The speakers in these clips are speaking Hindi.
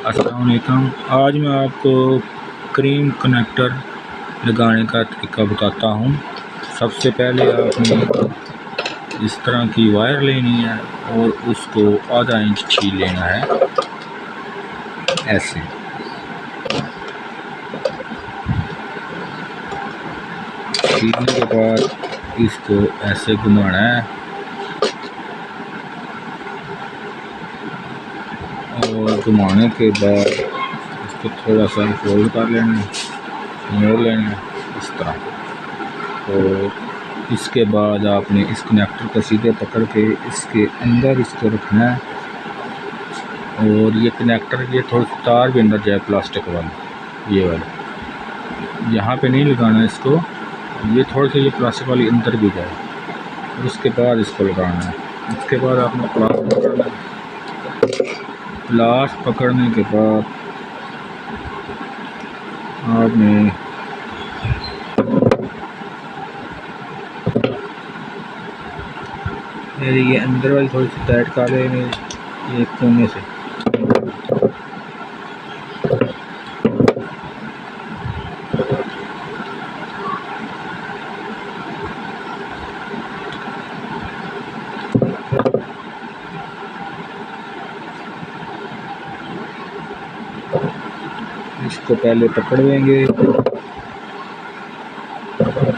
अस्सलाम वालेकुम। आज मैं आपको क्रीम कनेक्टर लगाने का तरीका बताता हूँ। सबसे पहले आपने इस तरह की वायर लेनी है और उसको आधा इंच छील लेना है। ऐसे छीलने के बाद इसको ऐसे घुमाना है और घुमाने के बाद इसको थोड़ा सा फोल्ड कर लेना है, मोड़ लेना है इस तरह। और इसके बाद आपने इस कनेक्टर को सीधे पकड़ के इसके अंदर इसको रखना है। और ये कनेक्टर ये थोड़ी तार भी अंदर जाए प्लास्टिक वाली, ये वाला यहाँ पे नहीं लगाना इसको, ये थोड़ी सी ये प्लास्टिक वाली अंदर भी जाए और उसके बाद इसको लगाना है। उसके बाद आपने प्लास पकड़ना है। प्लास पकड़ने के बाद आपने ये अंदर वाली थोड़ी सी टाइट कर लेंगे ये कोने से। इसको पहले पकड़ लेंगे,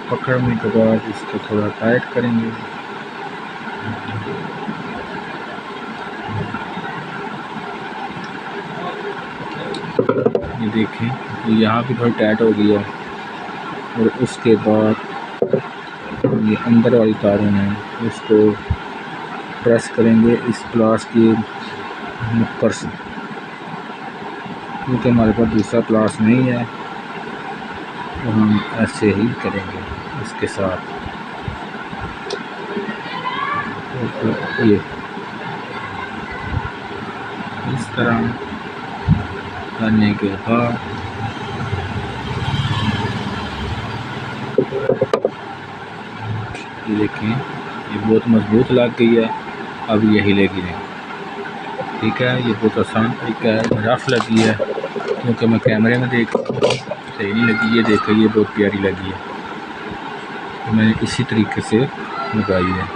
पकड़ने के बाद इसको थोड़ा टाइट करेंगे। ये देखें, ये यहाँ भी थोड़ी टाइट हो गई है। और उसके बाद ये अंदर वाली तारों में उसको प्रेस करेंगे इस प्लास की नुक्कड़ से, क्योंकि हमारे पास दूसरा प्लास नहीं है तो हम ऐसे ही करेंगे इसके साथ। तो ये इस तरह करने के बाद ये देखें, ये बहुत मजबूत लग गई है। अब ये हिलेगी नहीं, ठीक है। ये बहुत आसान तरीका है। रफ लगी है क्योंकि मैं कैमरे में देख सही नहीं लगी। ये देखो, ये बहुत प्यारी लगी है, तो मैंने इसी तरीके से लगाई है।